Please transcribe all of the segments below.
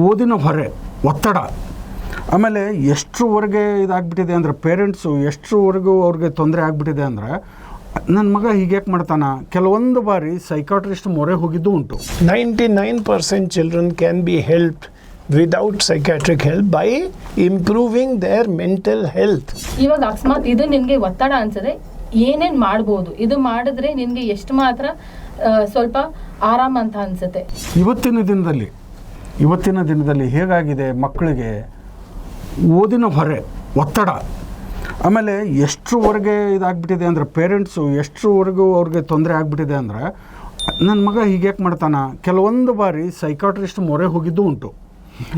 ಓದಿನ ಹೊರೆ, ಒತ್ತಡ, ಆಮೇಲೆ ಎಷ್ಟರವರೆಗೆ ಇದಾಗ್ಬಿಟ್ಟಿದೆ ಅಂದರೆ ಪೇರೆಂಟ್ಸು ಎಷ್ಟರವರೆಗೂ ಅವ್ರಿಗೆ ತೊಂದರೆ ಆಗಿಬಿಟ್ಟಿದೆ ಅಂದರೆ ನನ್ನ ಮಗ ಹೀಗ್ಯಾಕೆ ಮಾಡ್ತಾನೆ, ಕೆಲವೊಂದು ಬಾರಿ ಸೈಕಾಟ್ರಿಸ್ಟ್ ಮೊರೆ ಹೋಗಿದ್ದು ಉಂಟು. 99% children can be helped without psychiatric help by improving their mental health. ಇವಾಗ ಅಕಸ್ಮಾತ್ ಇದು ನಿನಗೆ ಒತ್ತಡ ಅನ್ಸಿದ್ರೆ ಏನೇನು ಮಾಡ್ಬೋದು, ಇದು ಮಾಡಿದ್ರೆ ನಿನಗೆ ಎಷ್ಟು ಮಾತ್ರ ಸ್ವಲ್ಪ ಆರಾಮ ಅಂತ ಅನ್ಸುತ್ತೆ. ಇವತ್ತಿನ ದಿನದಲ್ಲಿ ಹೇಗಾಗಿದೆ ಮಕ್ಕಳಿಗೆ ಓದಿನ ಹೊರೆ, ಒತ್ತಡ, ಆಮೇಲೆ ಎಷ್ಟರವರೆಗೆ ಇದಾಗ್ಬಿಟ್ಟಿದೆ ಅಂದರೆ ಪೇರೆಂಟ್ಸು ಎಷ್ಟರವರೆಗೂ ಅವ್ರಿಗೆ ತೊಂದರೆ ಆಗಿಬಿಟ್ಟಿದೆ ಅಂದರೆ ನನ್ನ ಮಗ ಹೀಗ್ಯಾಕೆ ಮಾಡ್ತಾನೆ, ಕೆಲವೊಂದು ಬಾರಿ ಸೈಕಾಟ್ರಿಸ್ಟ್ ಮೊರೆ ಹೋಗಿದ್ದು ಉಂಟು.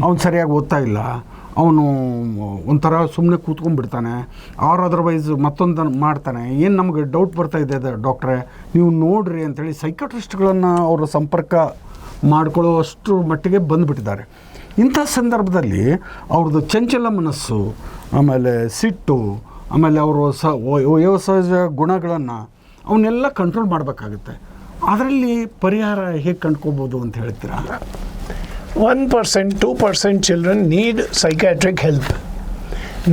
ಅವ್ನು ಸರಿಯಾಗಿ ಓದ್ತಾ ಇಲ್ಲ, ಅವನು ಒಂಥರ ಸುಮ್ಮನೆ ಕೂತ್ಕೊಂಡ್ಬಿಡ್ತಾನೆ, ಆರ್ ಅದರ್ವೈಸ್ ಮತ್ತೊಂದು ಮಾಡ್ತಾನೆ, ಏನು ನಮಗೆ ಡೌಟ್ ಬರ್ತಾ ಇದೆ ಡಾಕ್ಟ್ರೇ ನೀವು ನೋಡ್ರಿ ಅಂಥೇಳಿ ಸೈಕಾಟ್ರಿಸ್ಟ್ಗಳನ್ನು ಅವರ ಸಂಪರ್ಕ ಮಾಡ್ಕೊಳ್ಳೋ ಅಷ್ಟು ಮಟ್ಟಿಗೆ ಬಂದುಬಿಟ್ಟಿದ್ದಾರೆ. ಇಂಥ ಸಂದರ್ಭದಲ್ಲಿ ಅವ್ರದ್ದು ಚಂಚಲ ಮನಸ್ಸು, ಆಮೇಲೆ ಸಿಟ್ಟು, ಆಮೇಲೆ ಅವರು ವಯೋಸಹಜ ಗುಣಗಳನ್ನು ಅವನ್ನೆಲ್ಲ ಕಂಟ್ರೋಲ್ ಮಾಡಬೇಕಾಗುತ್ತೆ. ಅದರಲ್ಲಿ ಪರಿಹಾರ ಹೇಗೆ ಕಂಡ್ಕೋಬೋದು ಅಂತ ಹೇಳ್ತೀರಾ? 1%, 2% children need psychiatric help.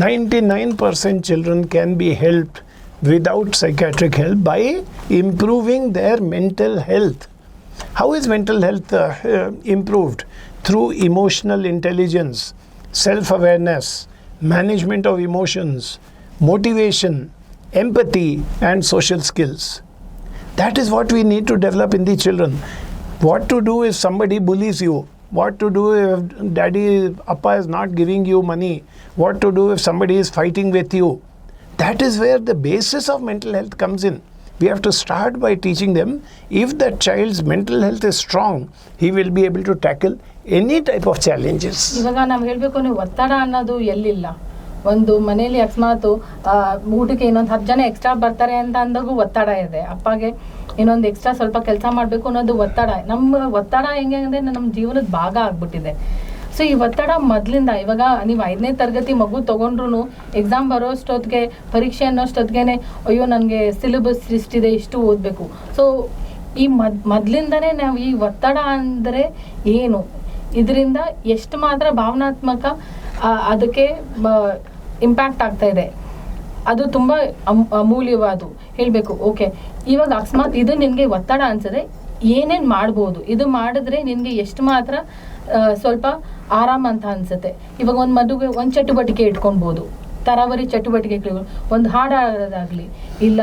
99% children can be helped without psychiatric help by improving their mental health. How is mental health improved? Through emotional intelligence, self-awareness, management of emotions, motivation, empathy, and social skills. That is what we need to develop in the children. What to do if somebody bullies you? What to do if Appa is not giving you money? What to do if somebody is fighting with you? That is where the basis of mental health comes in. We have to start by teaching them. If that child's mental health is strong, he will be able to tackle any type of challenges. ಇವಾಗ ನಾವು ಹೇಳಬೇಕು ಅಂದರೆ ಒತ್ತಡ ಅನ್ನೋದು ಎಲ್ಲಿಲ್ಲ. ಒಂದು ಮನೇಲಿ ಅಕಸ್ಮಾತ್ ಊಟಕ್ಕೆ ಇನ್ನೊಂದು 10 ಜನ ಎಕ್ಸ್ಟ್ರಾ ಬರ್ತಾರೆ ಅಂತ ಅಂದಾಗೂ ಒತ್ತಡ ಇದೆ. ಅಪ್ಪಗೆ ಇನ್ನೊಂದು ಎಕ್ಸ್ಟ್ರಾ ಸ್ವಲ್ಪ ಕೆಲಸ ಮಾಡಬೇಕು ಅನ್ನೋದು ಒತ್ತಡ. ನಮ್ಮ ಒತ್ತಡ ಹೆಂಗೆ ಅಂದರೆ ನಮ್ಮ ಜೀವನದ ಭಾಗ ಆಗ್ಬಿಟ್ಟಿದೆ. ಸೊ ಈ ಒತ್ತಡ ಮೊದಲಿಂದ, ಇವಾಗ ನೀವು 5ನೇ ತರಗತಿ ಮಗು ತೊಗೊಂಡ್ರು ಎಕ್ಸಾಮ್ ಬರೋಷ್ಟೊತ್ತಿಗೆ, ಪರೀಕ್ಷೆ ಅನ್ನೋಷ್ಟೊತ್ತಿಗೆ ಅಯ್ಯೋ ನನಗೆ ಸಿಲೆಬಸ್ ಇಷ್ಟಿದೆ, ಇಷ್ಟು ಓದಬೇಕು. ಸೊ ಈ ಮೊದಲಿಂದನೇ ನಾವು ಈ ಒತ್ತಡ ಅಂದರೆ ಏನು, ಇದರಿಂದ ಎಷ್ಟು ಮಾತ್ರ ಭಾವನಾತ್ಮಕ ಅದಕ್ಕೆ ಇಂಪ್ಯಾಕ್ಟ್ ಆಗ್ತಾ ಇದೆ, ಅದು ತುಂಬ ಅಮೂಲ್ಯವಾದು ಹೇಳಬೇಕು. ಓಕೆ, ಇವಾಗ ಅಕಸ್ಮಾತ್ ಇದು ನಿನಗೆ ಒತ್ತಡ ಅನ್ಸಿದ್ರೆ ಏನೇನು ಮಾಡ್ಬೋದು, ಇದು ಮಾಡಿದ್ರೆ ನಿನಗೆ ಎಷ್ಟು ಮಾತ್ರ ಸ್ವಲ್ಪ ಆರಾಮ ಅಂತ ಅನ್ಸುತ್ತೆ. ಇವಾಗ ಒಂದು ಮದುವೆ ಒಂದು ಚಟುವಟಿಕೆ ಇಟ್ಕೊಳ್ಬೋದು, ತರಾವರಿ ಚಟುವಟಿಕೆಗಳು, ಒಂದು ಹಾಡು ಆಡೋದಾಗಲಿ, ಇಲ್ಲ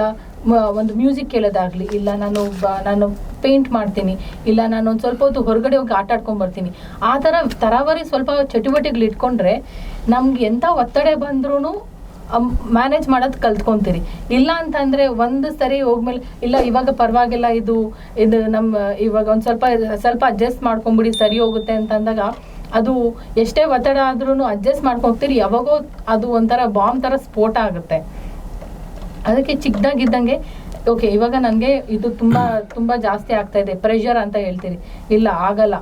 ಒಂದು ಮ್ಯೂಸಿಕ್ ಕೇಳೋದಾಗಲಿ, ಇಲ್ಲ ನಾನು ಪೇಂಟ್ ಮಾಡ್ತೀನಿ, ಇಲ್ಲ ನಾನು ಒಂದು ಸ್ವಲ್ಪ ಹೊತ್ತು ಹೊರಗಡೆ ಹೋಗಿ ಆಟ ಆಡ್ಕೊಂಡು ಬರ್ತೀನಿ. ಆ ಥರ ತರಾವರಿ ಸ್ವಲ್ಪ ಚಟುವಟಿಕೆಗಳು ಇಟ್ಕೊಂಡ್ರೆ ನಮ್ಗೆ ಎಂಥ ಒತ್ತಡ ಬಂದ್ರೂ ಮ್ಯಾನೇಜ್ ಮಾಡೋದು ಕಲ್ತ್ಕೊತೀರಿ. ಇಲ್ಲ ಅಂತಂದರೆ ಒಂದು ಸರಿ ಹೋಗ್ಮೇಲೆ ಇಲ್ಲ ಇವಾಗ ಪರವಾಗಿಲ್ಲ, ಇದು ನಮ್ಮ ಇವಾಗ ಒಂದು ಸ್ವಲ್ಪ ಅಡ್ಜಸ್ಟ್ ಮಾಡ್ಕೊಂಬಿಡಿ ಸರಿ ಹೋಗುತ್ತೆ ಅಂತಂದಾಗ ಅದು ಎಷ್ಟೇ ಒತ್ತಡ ಆದ್ರೂ ಅಡ್ಜಸ್ಟ್ ಮಾಡ್ಕೊತೀರಿ. ಯಾವಾಗೋ ಅದು ಒಂಥರ ಬಾಂಬ್ ಥರ ಸ್ಫೋಟ ಆಗುತ್ತೆ. ಅದಕ್ಕೆ ಚಿಕ್ಕದಾಗಿದ್ದಂಗೆ ಓಕೆ ಇವಾಗ ನನಗೆ ಇದು ತುಂಬ ಜಾಸ್ತಿ ಆಗ್ತಾ ಇದೆ, ಪ್ರೆಷರ್ ಅಂತ ಹೇಳ್ತೀರಿ. ಇಲ್ಲ ಆಗಲ್ಲ,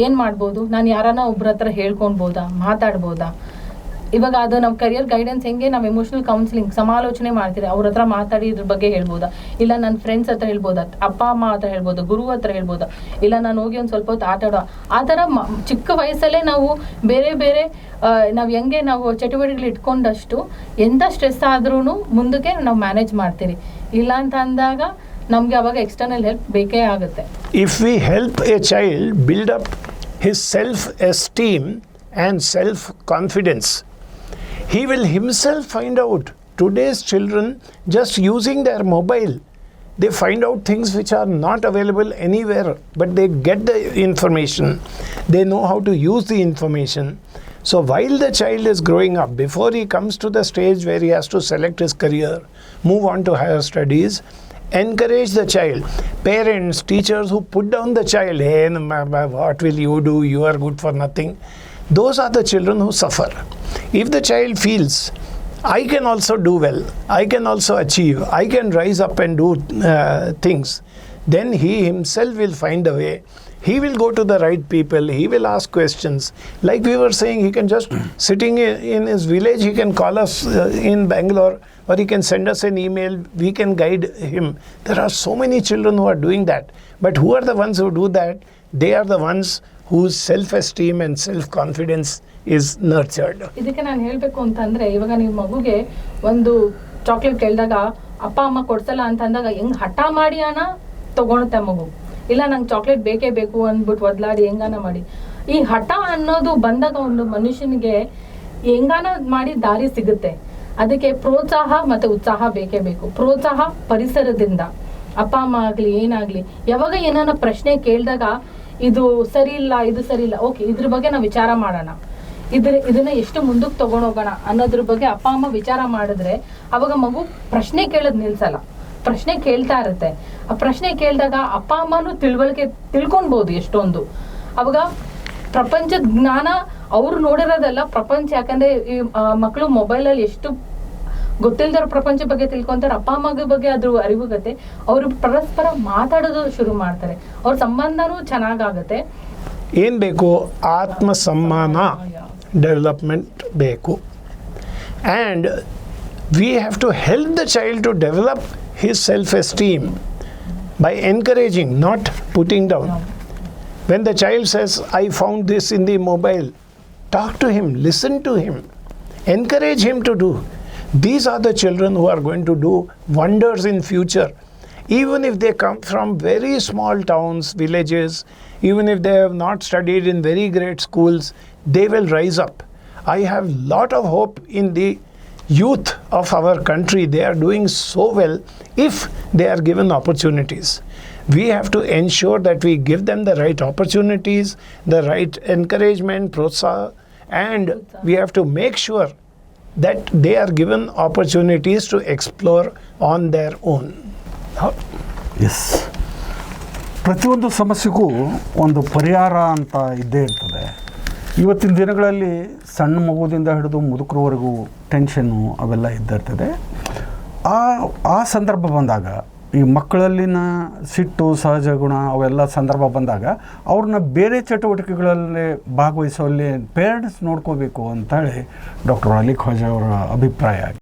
ಏನು ಮಾಡ್ಬೋದು, ನಾನು ಯಾರನ್ನ ಒಬ್ರ ಹತ್ರ ಹೇಳ್ಕೊಳ್ಬೋದಾ, ಮಾತಾಡ್ಬೋದಾ? ಇವಾಗ ಅದು ನಮ್ಮ ಕರಿಯರ್ ಗೈಡೆನ್ಸ್ ಹೆಂಗೆ ನಾವು ಎಮೋಷನಲ್ ಕೌನ್ಸಿಲಿಂಗ್ ಸಮಾಲೋಚನೆ ಮಾಡ್ತೀರಿ, ಅವ್ರ ಹತ್ರ ಮಾತಾಡಿ ಇದ್ರ ಬಗ್ಗೆ ಹೇಳ್ಬೋದಾ, ಇಲ್ಲ ನನ್ನ ಫ್ರೆಂಡ್ಸ್ ಹತ್ರ ಹೇಳ್ಬೋದಾ, ಅಪ್ಪ ಅಮ್ಮ ಹತ್ರ ಹೇಳ್ಬೋದಾ, ಗುರು ಹತ್ರ ಹೇಳ್ಬೋದಾ, ಇಲ್ಲ ನಾನು ಹೋಗಿ ಒಂದು ಸ್ವಲ್ಪ ಹೊತ್ತು ಆಟ ಆಡೋ. ಆ ಥರ ಚಿಕ್ಕ ವಯಸ್ಸಲ್ಲೇ ನಾವು ಬೇರೆ ನಾವು ಹೆಂಗೆ ನಾವು ಚಟುವಟಿಕೆಗಳು ಇಟ್ಕೊಂಡಷ್ಟು ಎಂಥ ಸ್ಟ್ರೆಸ್ ಆದ್ರೂ ಮುಂದಕ್ಕೆ ನಾವು ಮ್ಯಾನೇಜ್ ಮಾಡ್ತೀರಿ. ಇಲ್ಲ ಅಂತ ಅಂದಾಗ ನಮಗೆ ಅವಾಗ ಎಕ್ಸ್ಟರ್ನಲ್ ಹೆಲ್ಪ್ ಬೇಕೇ ಆಗುತ್ತೆ. If we help a child build up his self-esteem and self-confidence, he will himself find out. Today's children, just using their mobile, they find out things which are not available anywhere, but they get the information, they know how to use the information. So while the child is growing up, before he comes to the stage where he has to select his career, move on to higher studies, encourage the child. Parents, teachers who put down the child, hey, what will you do, you are good for nothing, those are the children who suffer. If the child feels, I can also do well, I can also achieve, I can rise up and do things, then he himself will find a way. He will go to the right people, he will ask questions. Like we were saying, he can just sitting in his village, he can call us in Bangalore, or he can send us an email, we can guide him. There are so many children who are doing that. But who are the ones who do that? They are the ones whose self-esteem and self-confidence is nurtured. ಇದಕ್ಕೆ ನಾನು ಹೇಳಬೇಕು ಅಂತಂದರೆ, ಇವಾಗ ನೀವು ಮಗುಗೆ ಒಂದು chocolate ಕೇಳಿದಾಗ ಅಪ್ಪ ಅಮ್ಮ ಕೊಡ್ಸಲ್ಲ ಅಂತ ಅಂದಾಗ ಹೆಂಗೆ ಹಠ ಮಾಡಿ ಹಣ ತೊಗೊಳುತ್ತೆ ಮಗು. ಇಲ್ಲ ನಂಗೆ ಚಾಕ್ಲೇಟ್ ಬೇಕೇ ಬೇಕು ಅಂದ್ಬಿಟ್ಟು ಒದ್ಲಾಡಿ ಹೆಂಗಾನ ಮಾಡಿ. ಈ ಹಠ ಅನ್ನೋದು ಬಂದಾಗ ಒಂದು ಮನುಷ್ಯನಿಗೆ ಹೆಂಗಾನ ಮಾಡಿ ದಾರಿ ಸಿಗುತ್ತೆ. ಅದಕ್ಕೆ ಪ್ರೋತ್ಸಾಹ ಮತ್ತು ಉತ್ಸಾಹ ಬೇಕೇ ಬೇಕು. ಪ್ರೋತ್ಸಾಹ ಪರಿಸರದಿಂದ, ಅಪ್ಪ ಅಮ್ಮ ಆಗಲಿ ಏನಾಗಲಿ, ಯಾವಾಗ ಏನಾನ ಪ್ರಶ್ನೆ ಕೇಳಿದಾಗ ಇದು ಸರಿ ಇಲ್ಲ, ಇದು ಸರಿ ಇಲ್ಲ, ಓಕೆ ಇದ್ರ ಬಗ್ಗೆ ನಾವು ವಿಚಾರ ಮಾಡೋಣ, ಇದನ್ನ ಎಷ್ಟು ಮುಂದಕ್ಕೆ ತಗೊಂಡೋಗೋಣ ಅನ್ನೋದ್ರ ಬಗ್ಗೆ ಅಪ್ಪ ಅಮ್ಮ ವಿಚಾರ ಮಾಡಿದ್ರೆ ಅವಾಗ ಮಗು ಪ್ರಶ್ನೆ ಕೇಳೋದು ನಿಲ್ಸಲ್ಲ, ಪ್ರಶ್ನೆ ಕೇಳ್ತಾ ಇರುತ್ತೆ. ಆ ಪ್ರಶ್ನೆ ಕೇಳಿದಾಗ ಅಪ್ಪ ಅಮ್ಮನೂ ತಿಳ್ಕೊಳ್ಬೋದು ಎಷ್ಟೊಂದು. ಅವಾಗ ಪ್ರಪಂಚದ ಜ್ಞಾನ ಅವ್ರು ನೋಡಿರೋದಲ್ಲ ಪ್ರಪಂಚ. ಯಾಕಂದ್ರೆ ಈ ಮಕ್ಕಳು ಮೊಬೈಲಲ್ಲಿ ಎಷ್ಟು ಗೊತ್ತಿಲ್ದಿರೋ ಪ್ರಪಂಚ ಬಗ್ಗೆ ತಿಳ್ಕೊಂತಾರೆ, ಅಪ್ಪ ಅಮ್ಮ ಬಗ್ಗೆ ಅದ್ರ ಅರಿವಾಗತ್ತೆ. ಅವರು ಪರಸ್ಪರ ಮಾತಾಡೋದು ಶುರು ಮಾಡ್ತಾರೆ, ಅವ್ರ ಸಂಬಂಧನೂ ಚೆನ್ನಾಗಾಗತ್ತೆ. ಏನು ಬೇಕು? ಆತ್ಮ ಸಮ್ಮಾನ ಡೆವಲಪ್ಮೆಂಟ್ ಬೇಕು. And we have to help the child to develop his self esteem by encouraging, not putting down. When the child says, I found this in the mobile, talk to him, listen to him, encourage him to do. These are the children who are going to do wonders in future. Even if they come from very small towns, villages, even if they have not studied in very great schools, they will rise up. I have lot of hope in the youth of our country. They are doing so well if they are given opportunities. We have to ensure that we give them the right opportunities, the right encouragement, protsaha, and we have to make sure that they are given opportunities to explore on their own. Yes, ಪ್ರತಿಯೊಂದು ಸಮಸ್ಯೆಗೂ ಒಂದು ಪರಿಹಾರ ಅಂತ ಇದ್ದೇ ಇರ್ತದೆ. ಇವತ್ತಿನ ದಿನಗಳಲ್ಲಿ ಸಣ್ಣ ಮಗುವಿಂದ ಹಿಡಿದು ಮುದುಕರವರೆಗೂ ಟೆನ್ಷನ್ನು ಅವೆಲ್ಲ ಇದ್ದಿರ್ತದೆ. ಆ ಸಂದರ್ಭ ಬಂದಾಗ ಈ ಮಕ್ಕಳಲ್ಲಿನ ಸಿಟ್ಟು, ಸಹಜ ಗುಣ ಅವೆಲ್ಲ ಸಂದರ್ಭ ಬಂದಾಗ ಅವ್ರನ್ನ ಬೇರೆ ಚಟುವಟಿಕೆಗಳಲ್ಲಿ ಭಾಗವಹಿಸುವಲ್ಲಿ ಪೇರೆಂಟ್ಸ್ ನೋಡ್ಕೋಬೇಕು ಅಂತೇಳಿ ಡಾಕ್ಟರ್ ಅಲಿ ಖ್ವಾಜಾ ಅವರ ಅಭಿಪ್ರಾಯ ಆಗಿದೆ.